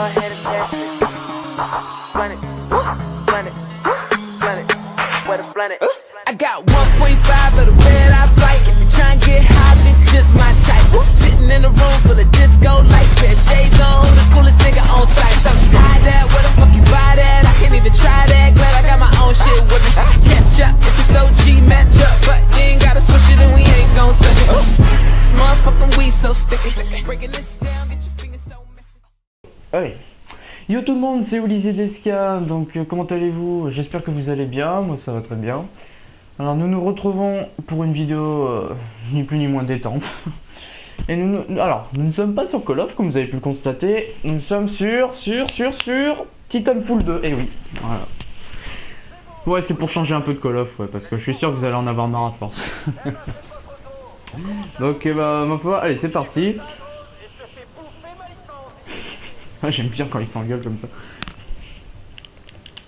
ahead and dash it. Blunt it, blunt it, blunt it. Where the blunt it? I got 1.5 of the red eye flight. If you try and get high, bitch, just my type. Sitting in a room full of disco lights, pair shades on, who the coolest nigga on site. So hide that, where the fuck you buy that? I can't even try that. Glad I got my own shit with me. Catch up if it's OG match up, but you ain't gotta switch it and we ain't gon' such it. This motherfucking weed so sticky. Breaking this down, get your fingers so messy. Allez. Yo tout le monde, c'est Ulysse Desca, donc comment allez-vous? J'espère que vous allez bien, moi ça va très bien. Alors nous nous retrouvons pour une vidéo ni plus ni moins détente. Et nous ne sommes pas sur Call of comme vous avez pu le constater, nous sommes sur Titanfall 2, et oui, voilà. Ouais, c'est pour changer un peu de Call of, ouais, parce que je suis sûr que vous allez en avoir marre à force. Donc bah ma foi, allez c'est parti. Ah, j'aime bien quand ils s'engueulent comme ça.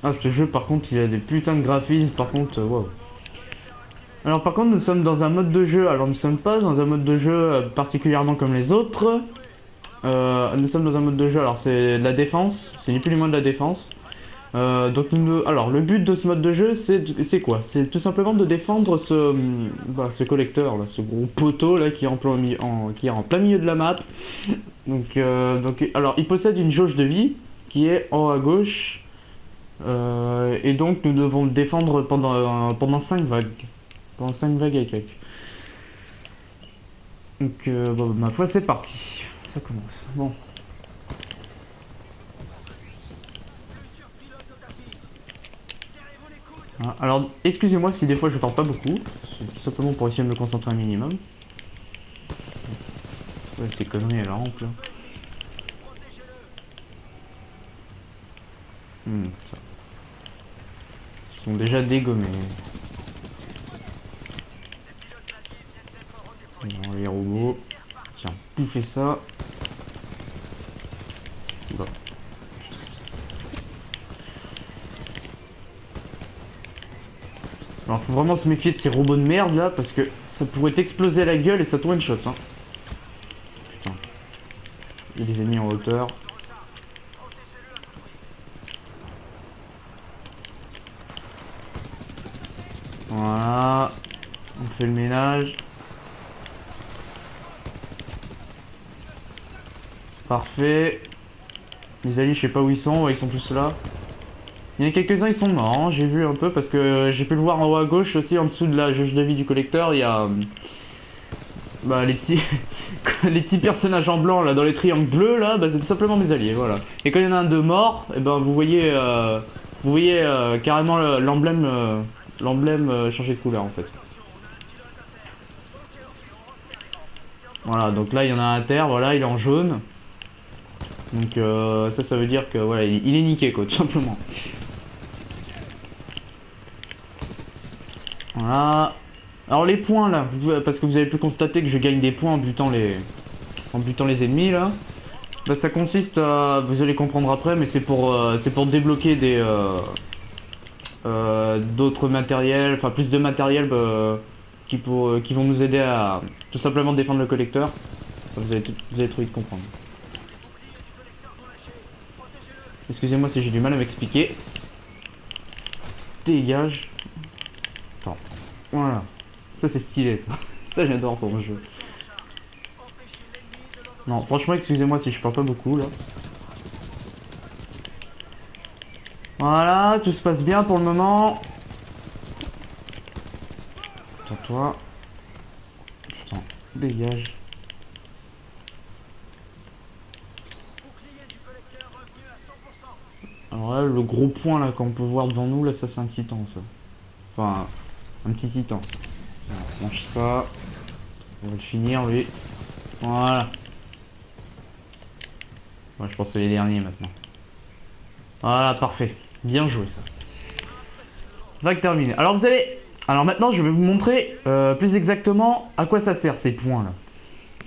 Ah, ce jeu par contre il a des putains de graphismes, par contre wow. Alors par contre nous sommes dans un mode de jeu, alors nous sommes pas dans un mode de jeu particulièrement comme les autres. Nous sommes dans un mode de jeu, alors c'est de la défense, c'est ni plus ni moins de la défense. Donc alors le but de ce mode de jeu c'est quoi? C'est tout simplement de défendre ce collecteur là, ce gros poteau là qui est en plein milieu de la map. Donc alors il possède une jauge de vie qui est en haut à gauche. Et donc nous devons le défendre pendant 5 vagues. Pendant 5 vagues et quelques. Donc bon, ma foi c'est parti. Ça commence. Bon. Ah, alors excusez-moi si des fois je parle pas beaucoup. C'est tout simplement pour essayer de me concentrer un minimum. Ouais, ces conneries à la rampe là. Ça. Ils sont déjà dégommés. Non, les robots. Tiens, bouffez ça. Bon. Alors faut vraiment se méfier de ces robots de merde là parce que ça pourrait t'exploser la gueule et ça te one shot hein. Putain. Il y a des ennemis en hauteur. Voilà. On fait le ménage. Parfait. Les alliés je sais pas où ils sont, ouais, ils sont tous là. Il y en a quelques-uns ils sont morts, hein. J'ai vu un peu parce que j'ai pu le voir en haut à gauche aussi en dessous de la jauge de vie du collecteur, il y a bah, les petits les petits personnages en blanc là dans les triangles bleus là, bah, c'est tout simplement mes alliés, voilà. Et quand il y en a un de mort, et ben vous voyez carrément l'emblème changer de couleur en fait. Voilà, donc là il y en a un à terre, voilà, il est en jaune. Donc ça veut dire que voilà, il est niqué quoi, tout simplement. Voilà. Alors les points là, parce que vous avez pu constater que je gagne des points en butant les ennemis là. Bah, ça consiste à, vous allez comprendre après, mais c'est pour débloquer des d'autres matériels, enfin plus de matériel qui vont nous aider à tout simplement défendre le collecteur. Vous allez trop vite comprendre. Excusez-moi si j'ai du mal à m'expliquer. Dégage. Attends. Voilà. Ça c'est stylé ça. Ça j'adore ce jeu. Non, franchement excusez-moi si je parle pas beaucoup là. Voilà, tout se passe bien pour le moment. Attends toi. Putain, dégage. Alors là, le gros point là qu'on peut voir devant nous là, ça c'est un titan ça. Enfin, un petit titan. Alors, on mange ça. On va le finir lui. Voilà. Ouais, je pense que c'est les derniers maintenant. Voilà, parfait. Bien joué ça. Vague terminée. Alors vous allez... Alors maintenant je vais vous montrer plus exactement à quoi ça sert ces points là.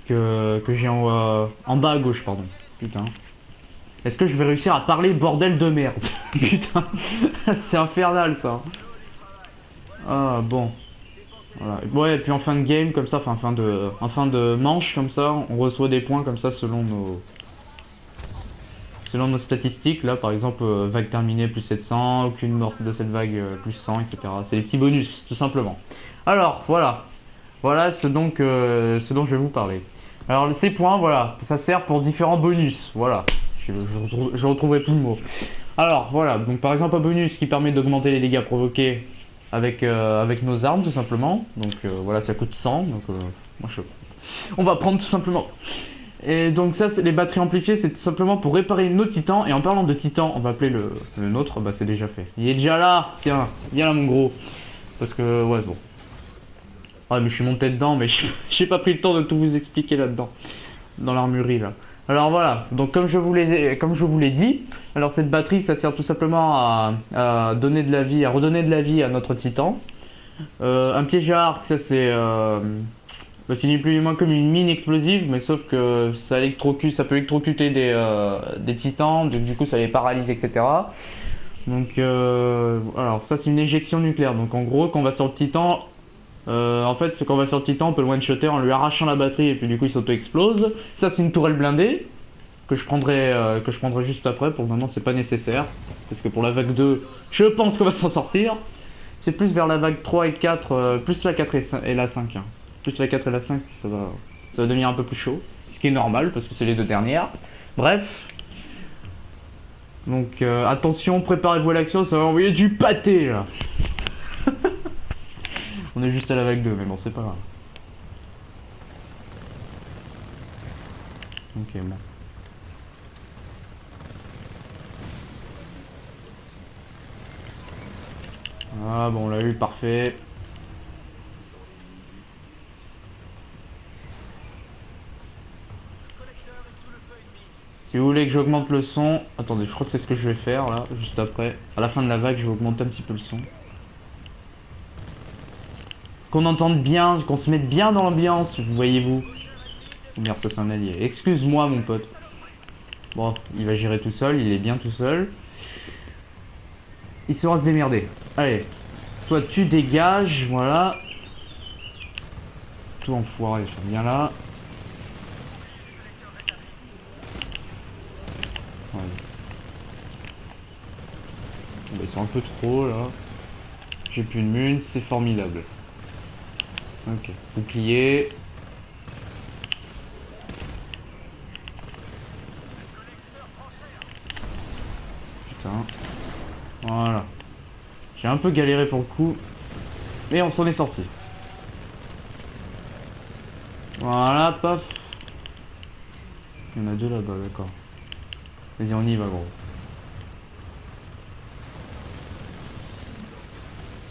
Que j'ai en bas à gauche, pardon. Putain. Est-ce que je vais réussir à parler bordel de merde? Putain. C'est infernal ça. Ah bon. Voilà. Ouais, et puis en fin de game comme ça, enfin en fin de manche comme ça, on reçoit des points comme ça selon selon nos statistiques. Là par exemple, vague terminée plus 700, aucune mort de cette vague plus 100, etc. C'est des petits bonus, tout simplement. Alors voilà, voilà ce dont je vais vous parler. Alors ces points, voilà, ça sert pour différents bonus, voilà. Je retrouverai plus le mot. Alors voilà, donc par exemple un bonus qui permet d'augmenter les dégâts provoqués avec nos armes tout simplement. Donc voilà, ça coûte 100, donc moi on va prendre tout simplement. Et donc ça, c'est les batteries amplifiées, c'est tout simplement pour réparer nos titans. Et en parlant de titans, on va appeler le nôtre, bah c'est déjà fait. Il est déjà là, tiens, viens là mon gros. Parce que ouais bon. Ouais mais je suis monté dedans, mais j'ai pas pris le temps de tout vous expliquer là-dedans. Dans l'armurerie là. Alors voilà, donc comme je vous l'ai dit, alors cette batterie ça sert tout simplement à donner de la vie, à redonner de la vie à notre titan. Un piège à arc, ça c'est ni plus ni moins comme une mine explosive, mais sauf que ça peut électrocuter des titans, du coup ça les paralyse, etc. Donc alors ça c'est une éjection nucléaire, donc en gros quand on va sur le titan, en fait quand on va sur le titan on peut le one-shotter en lui arrachant la batterie et puis du coup il s'auto-explose. Ça c'est une tourelle blindée que je prendrai juste après. Pour le moment c'est pas nécessaire, parce que pour la vague 2 je pense qu'on va s'en sortir. C'est plus vers la vague 3 et 4, plus la 4 et la 5 hein. Plus la 4 et la 5, ça va devenir un peu plus chaud. Ce qui est normal, parce que c'est les deux dernières. Bref. Donc, attention, préparez-vous à l'action, ça va envoyer du pâté, là. On est juste à la vague 2, mais bon, c'est pas grave. Ok, bon. Ah, bon, on l'a eu, parfait. Si vous voulez que j'augmente le son, attendez, je crois que c'est ce que je vais faire là, juste après. À la fin de la vague, je vais augmenter un petit peu le son. Qu'on entende bien, qu'on se mette bien dans l'ambiance, voyez-vous. Oh merde, ça c'est un allié. Excuse-moi mon pote. Bon, il va gérer tout seul, il est bien tout seul. Il saura se démerder. Allez, toi tu dégages, voilà. Tout enfoiré, je suis bien là. Ouais. Bon, ils sont un peu trop là. J'ai plus de mune, c'est formidable. Ok, bouclier. Putain. Voilà. J'ai un peu galéré pour le coup, mais on s'en est sorti. Voilà, paf. Il y en a deux là-bas, d'accord. Vas-y, on y va, gros.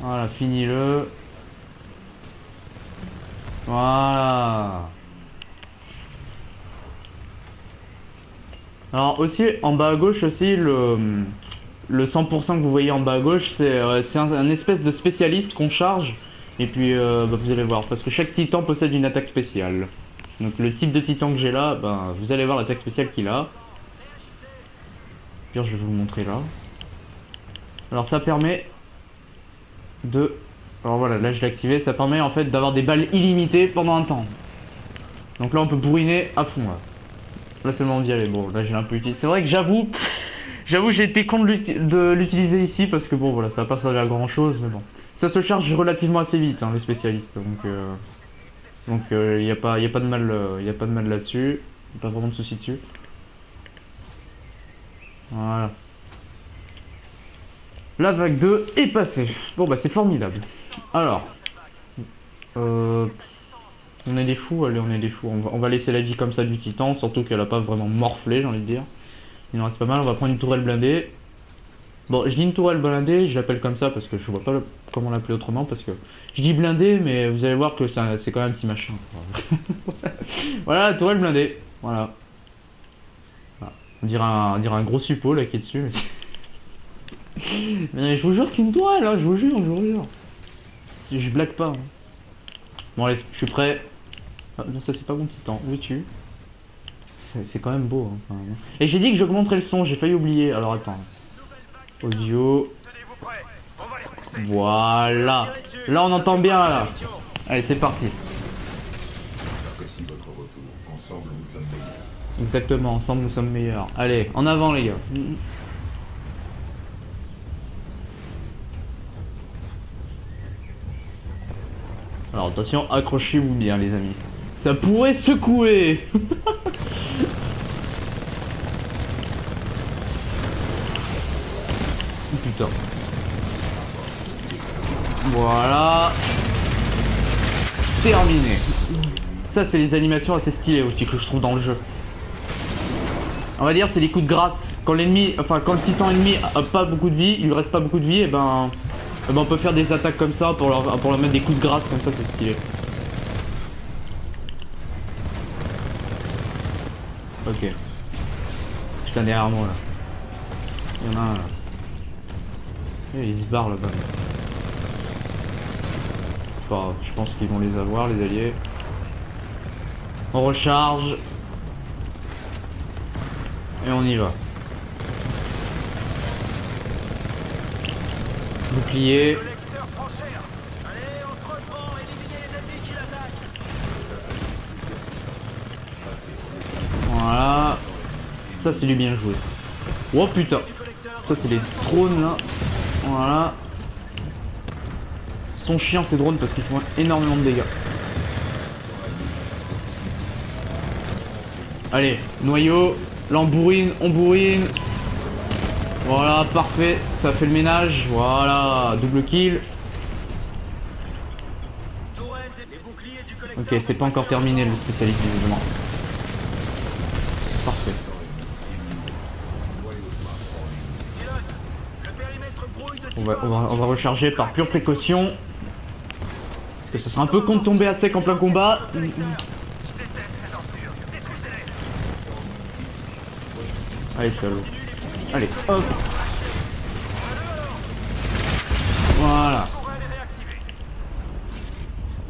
Voilà, finis-le. Voilà. Alors aussi, en bas à gauche aussi, le 100% que vous voyez en bas à gauche, c'est un espèce de spécialiste qu'on charge. Et puis, bah, vous allez voir, parce que chaque titan possède une attaque spéciale. Donc le type de titan que j'ai là, ben, vous allez voir l'attaque spéciale qu'il a. Puis je vais vous le montrer là. Alors ça permet de... Alors voilà, là je l'ai activé, ça permet en fait d'avoir des balles illimitées pendant un temps. Donc là on peut bourriner à fond là. Là c'est le moment d'y aller. Bon là j'ai un peu utilisé. C'est vrai que j'avoue j'ai été con de l'utiliser ici parce que bon voilà, ça va pas servir à grand chose, mais bon. Ça se charge relativement assez vite hein, les spécialistes. Donc y a pas de mal là-dessus. Pas vraiment de soucis dessus. Voilà. La vague 2 est passée. Bon bah c'est formidable. Alors, on est des fous, allez on est des fous. On va laisser la vie comme ça du titan, surtout qu'elle a pas vraiment morflé, j'ai envie de dire. Il en reste pas mal, on va prendre une tourelle blindée. Bon, je dis une tourelle blindée, je l'appelle comme ça parce que je vois pas comment l'appeler autrement, parce que je dis blindée, mais vous allez voir que c'est quand même un petit machin. Voilà, la tourelle blindée, voilà. On dirait un gros suppôt là qui est dessus. Mais je vous jure que c'est une toile, hein, je vous jure. Je blague pas. Hein. Bon allez, je suis prêt. Ah, non, ça c'est pas mon titan. Où es-tu? C'est quand même beau. Hein, quand même. Et j'ai dit que j'augmenterais le son, j'ai failli oublier. Alors attends. Audio. Voilà. Là on entend bien là. Allez, c'est parti. J'apprécie votre retour. Ensemble, nous sommes meilleurs. Exactement, ensemble nous sommes meilleurs. Allez, en avant les gars. Alors attention, accrochez-vous bien les amis. Ça pourrait secouer. Putain. Voilà. Terminé. Ça c'est les animations assez stylées aussi que je trouve dans le jeu. On va dire c'est les coups de grâce. Quand l'ennemi, enfin quand le titan ennemi a pas beaucoup de vie, il lui reste pas beaucoup de vie, et ben on peut faire des attaques comme ça pour leur mettre des coups de grâce comme ça, c'est stylé. Ok. Putain derrière moi là. Il y en a un là. Et il se barre là-bas. Enfin, je pense qu'ils vont les avoir les alliés. On recharge. Et on y va. Bouclier. Voilà. Ça c'est du bien joué. Oh putain. Ça c'est les drones là. Voilà. Ils sont chiants ces drones parce qu'ils font énormément de dégâts. Allez, noyau. Là on bourrine. Voilà, parfait, ça fait le ménage, voilà, double kill. Ok, c'est pas encore terminé le spécialiste visiblement. Parfait. On va recharger par pure précaution. Parce que ce sera un peu con de tomber à sec en plein combat. Allez, salaud. Allez, hop. Voilà.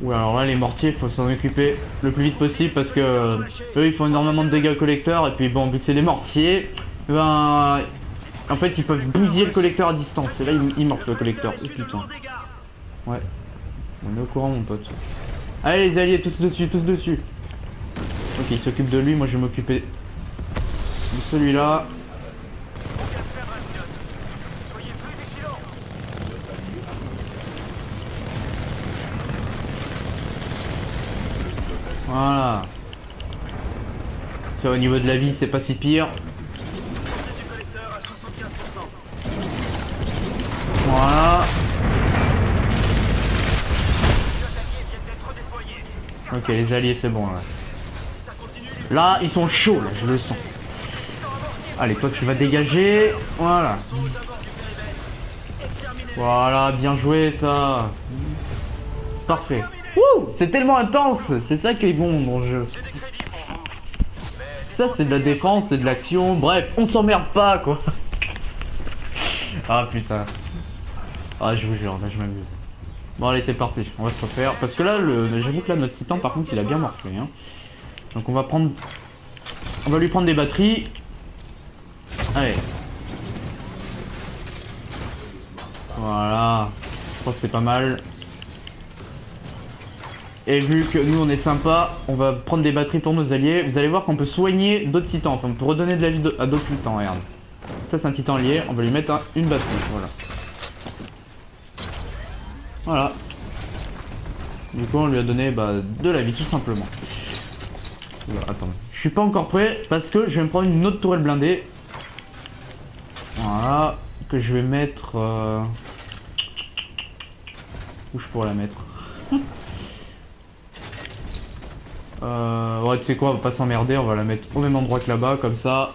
Ouais, alors là, les mortiers, faut s'en occuper le plus vite possible parce que eux, ils font énormément de dégâts au collecteur. Et puis, bon, vu que c'est des mortiers, ben. En fait, ils peuvent bousiller le collecteur à distance. Et là, il manque le collecteur. Oh putain. Ouais. On est au courant, mon pote. Allez, les alliés, tous dessus, tous dessus. Ok, il s'occupe de lui. Moi, je vais m'occuper de celui-là. Voilà. Ça, au niveau de la vie, c'est pas si pire. Voilà. Ok, les alliés, c'est bon là. Là, ils sont chauds, là, je le sens. Allez, toi, tu vas dégager. Voilà. Voilà, bien joué, ça. Parfait. Wouh, c'est tellement intense. C'est ça qui est bon dans le jeu. Ça, c'est de la défense, c'est de l'action. Bref, on s'emmerde pas, quoi. Ah, putain. Ah, je vous jure, là, je m'amuse. Bon, allez, c'est parti. On va se refaire. Parce que là, j'avoue que là, notre titan, par contre, il a bien morflé. Hein. Donc, on va prendre... On va lui prendre des batteries. Allez. Voilà. Je pense que c'est pas mal. Et vu que nous on est sympa, on va prendre des batteries pour nos alliés. Vous allez voir qu'on peut soigner d'autres titans. Enfin, on peut redonner de la vie à d'autres titans, regarde. Ça c'est un titan allié, on va lui mettre une batterie, voilà. Voilà. Du coup on lui a donné de la vie tout simplement. Voilà, attends, je suis pas encore prêt parce que je vais me prendre une autre tourelle blindée. Voilà, que je vais mettre... Où je pourrais la mettre? Ouais, tu sais quoi, on va pas s'emmerder, on va la mettre au même endroit que là-bas, comme ça.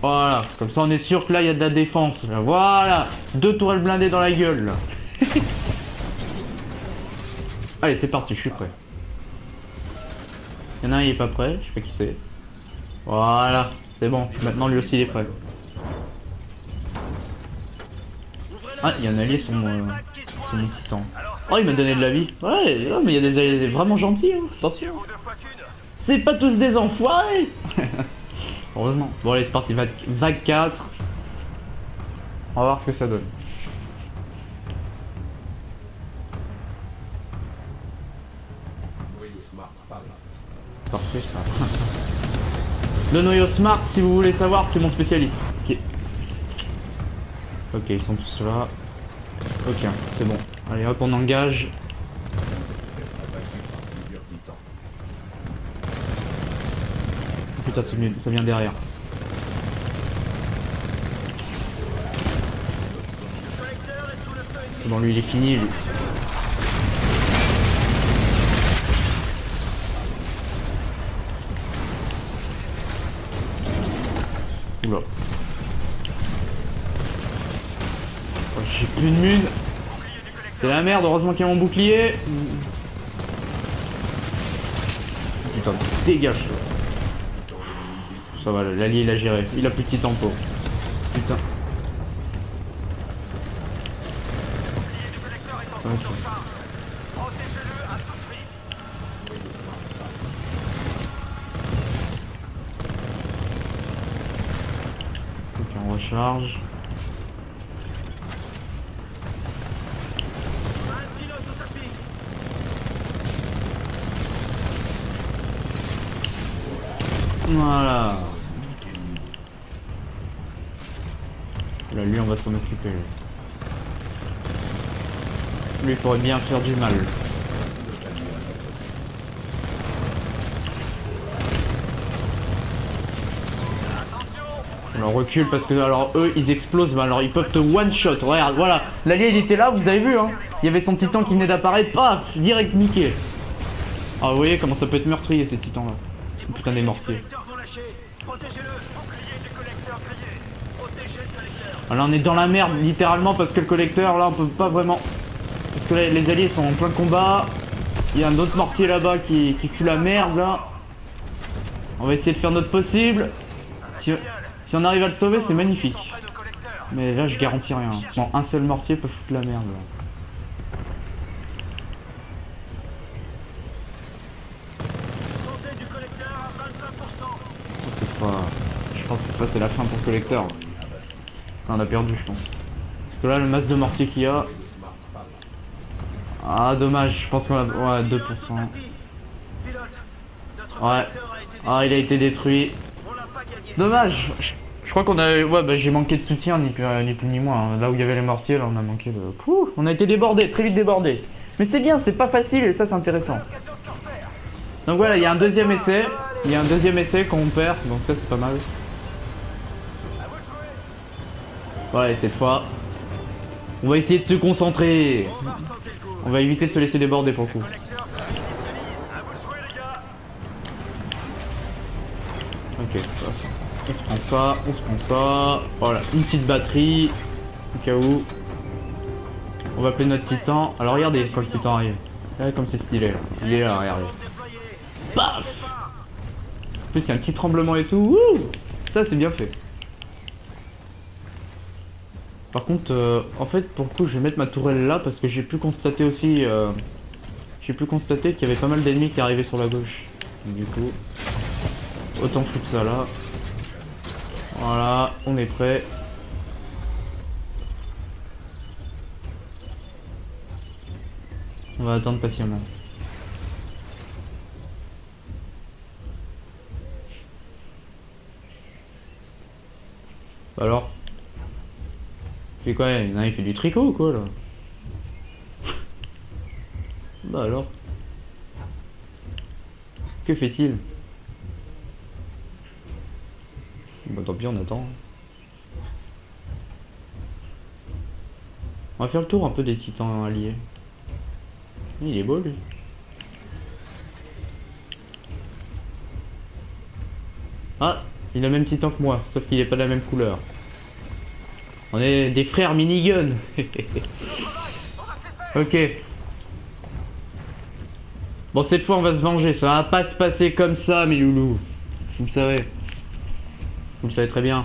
Voilà, comme ça on est sûr que là il y a de la défense. Là. Voilà, 2 tourelles blindées dans la gueule. Là. Allez, c'est parti, je suis prêt. Il y en a un, il est pas prêt, je sais pas qui c'est. Voilà, c'est bon, maintenant lui aussi il est prêt. Ah, il y a un allié sur mon titan. Oh, il m'a donné de la vie. Ouais, mais il y a des alliés vraiment gentils, hein. Attention. C'est pas tous des enfoirés. Heureusement. Bon, allez, c'est parti, vague 4. On va voir ce que ça donne. Parfait, ça. Le noyau smart, si vous voulez savoir, c'est mon spécialiste. Ok. Ok, ils sont tous là. Ok, c'est bon. Allez hop, on engage. Putain, ça vient derrière. Bon, lui il est fini, lui. Oula. Oh, j'ai plus de mune. C'est la merde, heureusement qu'il y a mon bouclier. Putain, dégage. Ça va, l'allié il a géré. Il a plus de petit tempo. Putain. Okay. Ok, on recharge. Voilà. Là, lui, on va s'en occuper. Lui pourrait bien faire du mal. Alors recule parce que alors eux ils explosent, mais alors ils peuvent te one shot. Regarde, voilà, l'allié il était là, vous avez vu hein. Il y avait son titan qui venait d'apparaître, paf, direct niqué. Ah vous voyez comment ça peut être meurtrier ces titans là. Putain des mortiers. Là on est dans la merde littéralement parce que le collecteur là on peut pas vraiment. Parce que les alliés sont en plein combat. Il y a un autre mortier là-bas qui fout la merde là. On va essayer de faire notre possible. Si on arrive à le sauver c'est magnifique. Mais là je garantis rien. Bon, un seul mortier peut foutre la merde là. C'est pas... Je pense que c'est la fin pour le collecteur. On a perdu je pense. Parce que là le masse de mortier qu'il y a... Ah dommage, je pense qu'on a... Ouais 2%. Ouais. Ah il a été détruit. Dommage. Je crois qu'on a... Ouais bah j'ai manqué de soutien ni plus ni moins. Là où il y avait les mortiers là on a manqué de... Pouh, on a été débordé, très vite débordé. Mais c'est bien, c'est pas facile et ça c'est intéressant. Donc voilà, il y a un deuxième essai. Il y a un deuxième essai qu'on perd, donc ça c'est pas mal. Voilà, et cette fois, on va essayer de se concentrer. On va éviter de se laisser déborder pour le coup. Ok, on se prend ça, on se prend ça. Voilà, une petite batterie, au cas où. On va appeler notre titan. Alors regardez quand le titan arrive. Regardez comme c'est stylé là. Il est là, regardez. Paf! En plus il y a un petit tremblement et tout. Wouh! Ça c'est bien fait. Par contre, en fait pour le coup je vais mettre ma tourelle là parce que j'ai pu constater aussi qu'il y avait pas mal d'ennemis qui arrivaient sur la gauche. Donc, du coup, autant foutre ça là. Voilà, on est prêt. On va attendre patiemment. Alors? C'est quoi? Il y en a un, il fait du tricot ou quoi là? Bah alors? Que fait-il? Bah tant pis, on attend. On va faire le tour un peu des titans alliés. Il est beau lui. Ah, il a le même titan que moi, sauf qu'il est pas de la même couleur. On est des frères minigun. Ok. Bon, cette fois on va se venger, ça va pas se passer comme ça mes loulous. Vous le savez. Vous le savez très bien.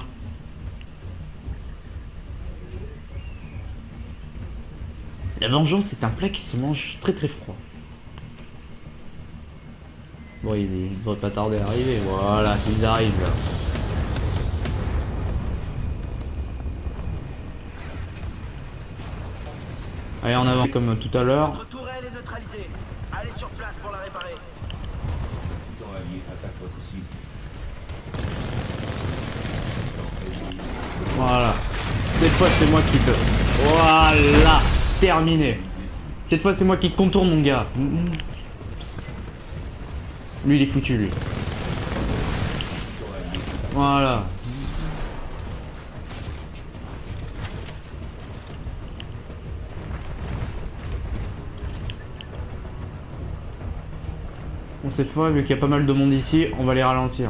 La vengeance c'est un plat qui se mange très très froid. Bon, il devrait pas tarder à arriver. Voilà, ils arrivent là. Allez, en avant comme tout à l'heure. Votre tourelle est neutralisée. Allez sur place pour la réparer. Le titan allié attaque votre cible. Voilà. Cette fois c'est moi qui te... Voilà. Terminé. Cette fois c'est moi qui te contourne mon gars. Lui il est foutu lui. Voilà. Bon, cette fois, vu qu'il y a pas mal de monde ici, on va les ralentir.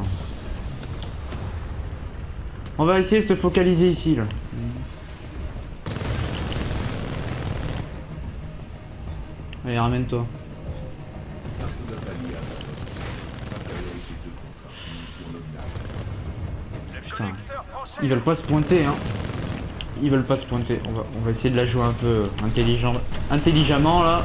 On va essayer de se focaliser ici, là. Allez, ramène-toi. Putain. Ils veulent pas se pointer, hein. Ils veulent pas se pointer. On va essayer de la jouer un peu intelligemment, là.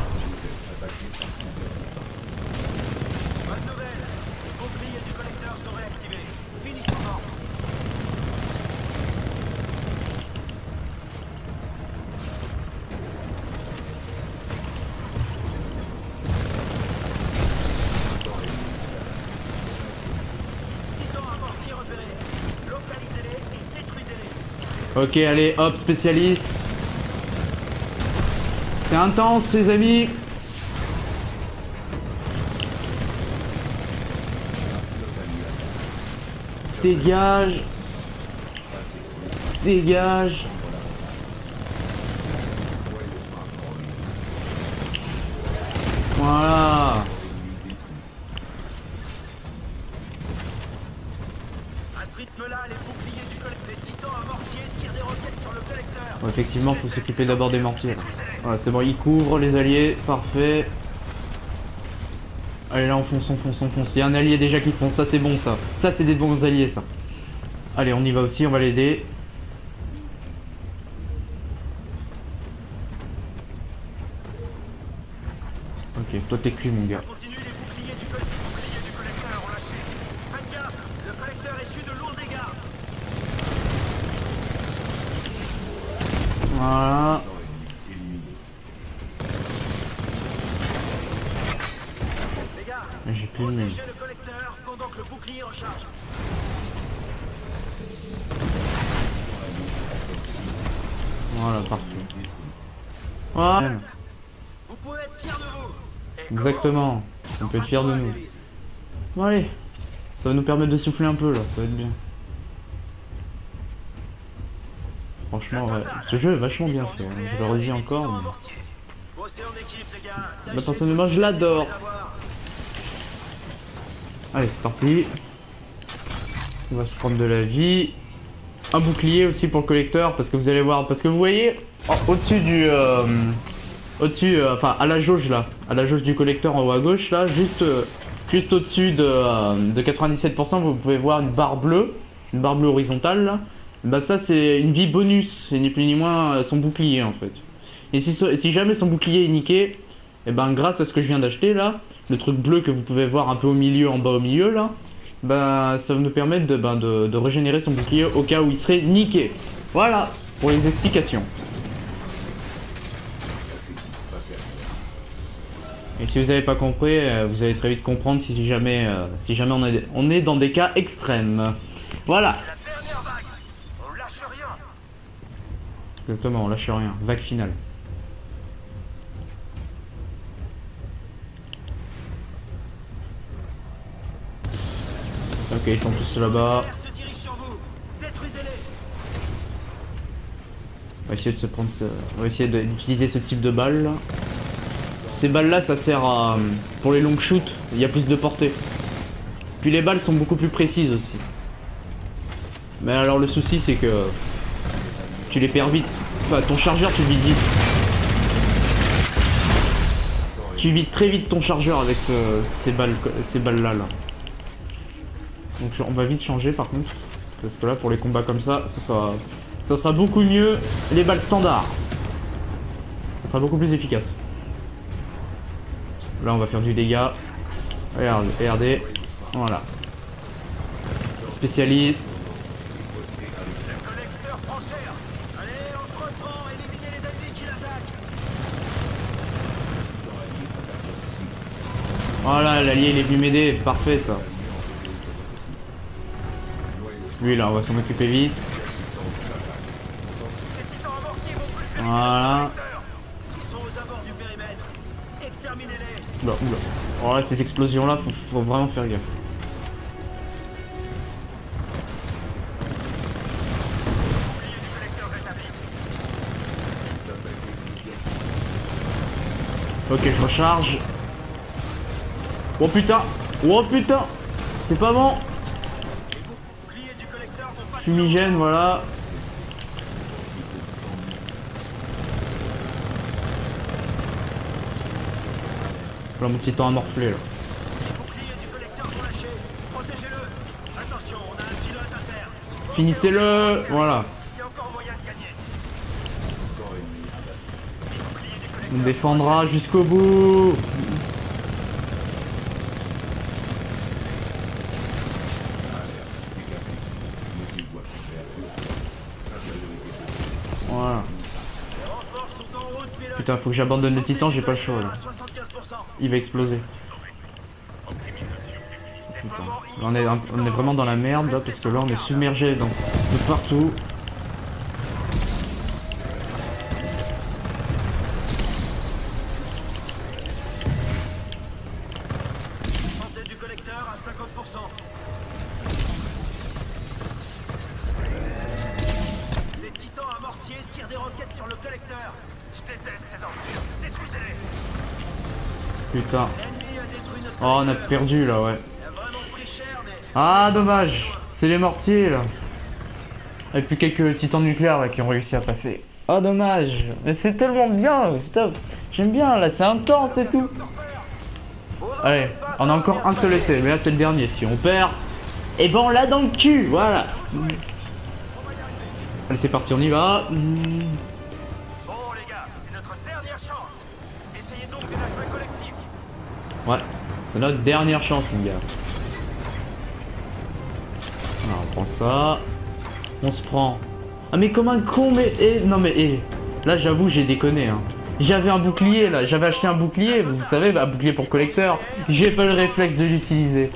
Ok, allez, hop, spécialiste. C'est intense, les amis. Dégage. Dégage. Voilà. Bon, effectivement, faut s'occuper d'abord des mortiers. Voilà, c'est bon, il couvre les alliés, parfait. Allez, là, on fonce, on fonce, on fonce. Il y a un allié déjà qui fonce, ça c'est bon, ça. Ça, c'est des bons alliés, ça. Allez, on y va aussi, on va l'aider. Ok, toi t'es cuit, mon gars. Voilà. J'ai plus de mine. Voilà, parfait. Voilà. Exactement. On peut être fier de nous. Bon, allez. Ça va nous permettre de souffler un peu là, ça va être bien. Franchement, ouais. Ce jeu est vachement bien fait, hein. Je le redis encore. Mais... la personne de moi, je l'adore. Allez, c'est parti. On va se prendre de la vie. Un bouclier aussi pour le collecteur, parce que vous allez voir, parce que vous voyez, au-dessus du... enfin, à la jauge là, à la jauge du collecteur en haut à gauche là, juste au-dessus de 97%, vous pouvez voir une barre bleue horizontale là. Bah ça c'est une vie bonus, c'est ni plus ni moins son bouclier en fait. Et si jamais son bouclier est niqué, et ben grâce à ce que je viens d'acheter là, le truc bleu que vous pouvez voir un peu au milieu, en bas au milieu là, bah ça va nous permettre de régénérer son bouclier au cas où il serait niqué. Voilà pour les explications. Et si vous n'avez pas compris, vous allez très vite comprendre si jamais on est dans des cas extrêmes. Voilà. Exactement, on lâche rien. Vague finale. Ok, ils sont tous là-bas. On va essayer de se prendre, on va essayer d'utiliser ce type de balles là. Ces balles là, ça sert à pour les long shoots. Il y a plus de portée. Puis les balles sont beaucoup plus précises aussi. Mais alors le souci c'est que tu les perds vite. Enfin, ton chargeur tu le vides vite. Tu vides très vite ton chargeur avec ces balles là. Donc on va vite changer par contre. Parce que là pour les combats comme ça, ça sera beaucoup mieux les balles standards. Ça sera beaucoup plus efficace. Là on va faire du dégât. Regardez. Voilà. Spécialiste. Voilà, l'allié il est venu m'aider, parfait ça. Lui là, on va s'en occuper vite. Voilà. Oula, oula. Oh là, ces explosions là, faut vraiment faire gaffe. Ok, je recharge. Oh putain! Oh putain! C'est pas bon! Fumigène, voilà. Là, mon titan a morflé là. Finissez-le! Voilà. On défendra jusqu'au bout. Voilà. Putain, faut que j'abandonne le titan, j'ai pas le choix là. Il va exploser. Putain. Là, on est vraiment dans la merde là, parce que là on est submergé de partout. Putain. Oh, on a perdu là, ouais. Ah, dommage. C'est les mortiers là. Et puis quelques titans nucléaires là, qui ont réussi à passer. Oh, dommage. Mais c'est tellement bien. Stop. J'aime bien là, c'est intense et tout. Allez, on a encore un seul essai, mais là c'est le dernier. Si on perd, et ben on l'a dans le cul. Voilà. Allez, c'est parti, on y va. Bon les gars, c'est notre dernière chance. Essayez donc de la jouer collective. Ouais, c'est notre dernière chance, mon gars. Alors, on prend ça. On se prend. Ah, mais comme un con, mais. Non, mais. Là, j'avoue, j'ai déconné. Hein. J'avais un bouclier, là. J'avais acheté un bouclier, vous savez, un bouclier pour collecteur. J'ai pas le réflexe de l'utiliser.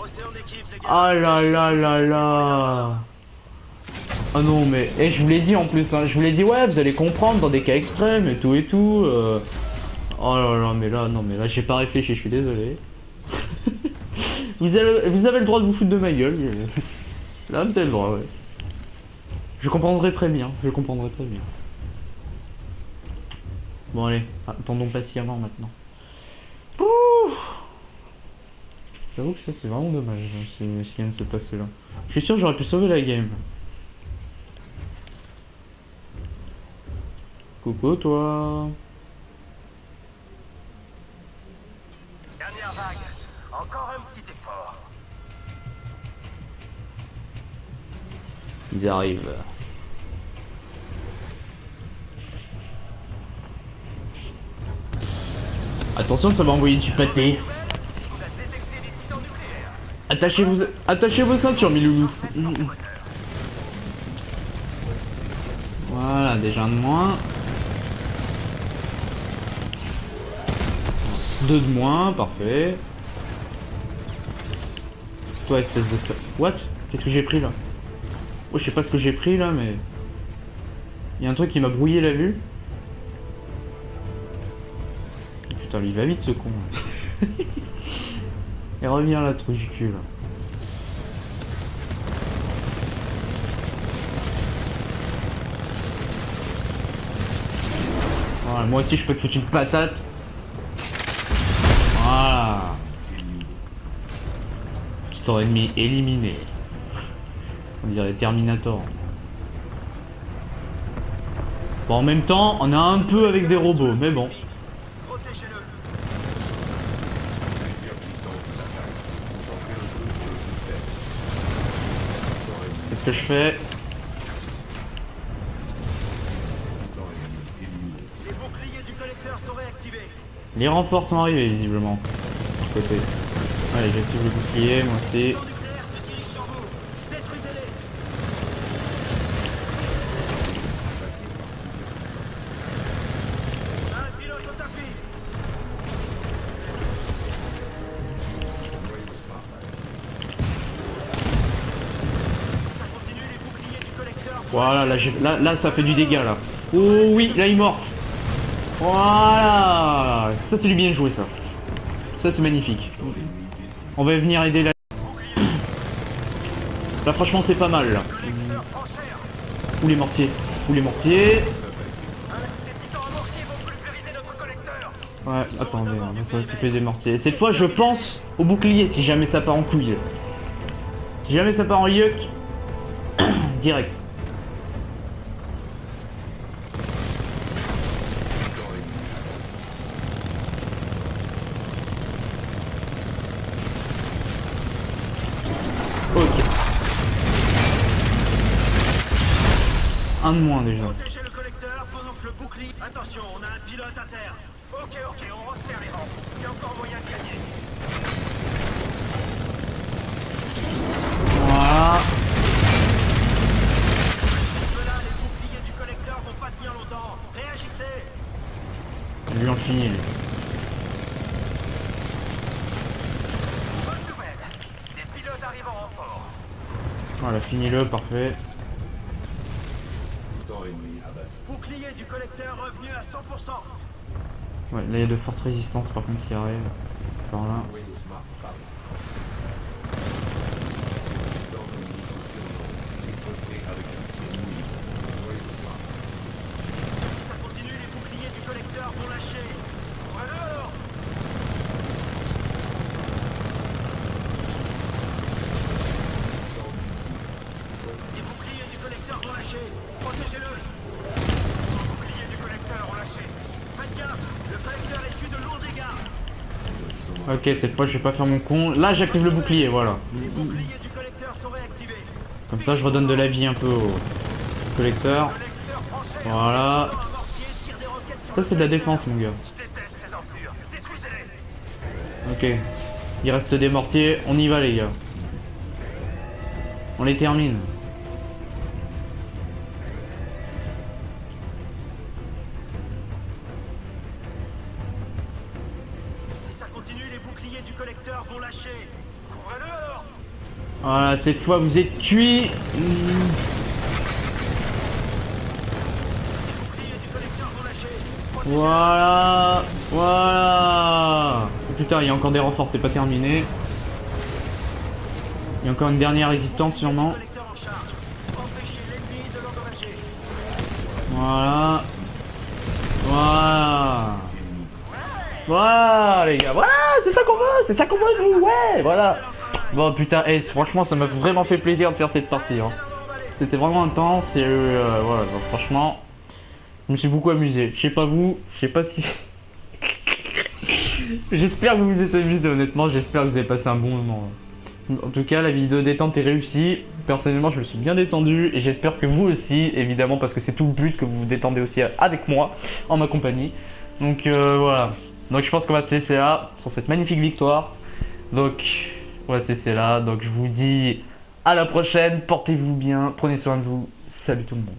Ah là là là là. Ah non, mais. Je vous l'ai dit en plus. Hein. Je vous l'ai dit, ouais, vous allez comprendre dans des cas extrêmes et tout et tout. Oh là là, mais là, non, mais là, j'ai pas réfléchi, je suis désolé. vous avez le droit de vous foutre de ma gueule. Là, vous avez le droit, ouais. Je comprendrai très bien, je comprendrai très bien. Bon, allez, attendons patiemment maintenant. J'avoue que ça, c'est vraiment dommage, hein, ce qui vient de se passer là. Je suis sûr que j'aurais pu sauver la game. Coucou, toi. Dernière vague. Encore un petit effort. Ils arrivent. Attention, ça va envoyer du pâté. Attachez vos ceintures, Milou. Voilà, déjà un de moins. 2 de moins, parfait. Toi, espèce de... What? Qu'est-ce que j'ai pris là? Oh, je sais pas ce que j'ai pris là, mais... Il y a un truc qui m'a brouillé la vue. Putain, lui, il va vite ce con. Et revient là, trou du cul là. Voilà, moi aussi je peux te foutre une patate. Voilà. Petit ennemi éliminé. On dirait Terminator. Bon, en même temps, on a un peu avec des robots, mais bon. Qu'est-ce que je fais? Les boucliers du collecteur sont réactivés. Les renforts sont arrivés visiblement. De côté. Allez, j'active le bouclier, moi aussi. Voilà, là, ça fait du dégât, là. Oh oui, là, il mord. Voilà. Ça, c'est du bien joué, ça. Ça, c'est magnifique. On va venir aider là. Là, franchement, c'est pas mal, là. Où les mortiers? Où les mortiers? Ouais, attendez, on va s'occuper des mortiers. Cette fois, je pense au bouclier, si jamais ça part en couille. Si jamais ça part en yuck, direct. Ok. Un de moins déjà. Protégez le collecteur pendant que le bouclier... Attention, on a un pilote à terre. Ok, on resserre les rangs. Il y a encore moyen de gagner. Voilà. Là, les boucliers du collecteur vont pas tenir longtemps. Réagissez. Lui en finit, lui. Bonne nouvelle. Des pilotes arrivent en renfort. Voilà, finis-le, parfait. Bouclier du collecteur revenu à 100%. Ouais, là il y a de fortes résistances par contre qui arrivent. Par là. Ça continue, les boucliers du collecteur vont lâcher. Alors, les boucliers du collecteur vont lâcher. Protégez-le. Les boucliers du collecteur ont lâché. Faites gaffe, le collecteur essuie de lourds dégâts. Ok, cette fois je vais pas faire mon con. Là j'active le bouclier, voilà. Les boucliers du collecteur sont réactivés. Comme ça je redonne de la vie un peu au collecteur. Collecteur français. Voilà. Un mortier tire des roquettes sur Ça le c'est de la collecteur. défense mon gars. Je déteste ces enflures. Détruisez-les. Ok. Il reste des mortiers, on y va les gars. On les termine. Si ça continue, les boucliers du collecteur vont lâcher. Couvrez-le alors. Voilà, cette fois vous êtes cuits. Les boucliers du collecteur vont lâcher. Protégez-le. Voilà. Voilà. Oh, putain, il y a encore des renforts, c'est pas terminé. Il y a encore une dernière résistance sûrement. Collecteur en charge. Empêchez l'ennemi de l'endommager. Voilà. Voilà. Voilà les gars, voilà, c'est ça qu'on veut, c'est ça qu'on veut nous, ouais, voilà. Bon putain, hey, franchement ça m'a vraiment fait plaisir de faire cette partie, hein. C'était vraiment intense et voilà, donc, franchement, je me suis beaucoup amusé. Je sais pas vous, je sais pas si... J'espère que vous vous êtes amusé honnêtement, j'espère que vous avez passé un bon moment. En tout cas, la vidéo détente est réussie. Personnellement, je me suis bien détendu et j'espère que vous aussi, évidemment, parce que c'est tout le but que vous vous détendez aussi avec moi, en ma compagnie. Donc voilà. Donc je pense qu'on va se laisser là sur cette magnifique victoire. Donc on va se laisser là. Donc je vous dis à la prochaine. Portez-vous bien, prenez soin de vous. Salut tout le monde.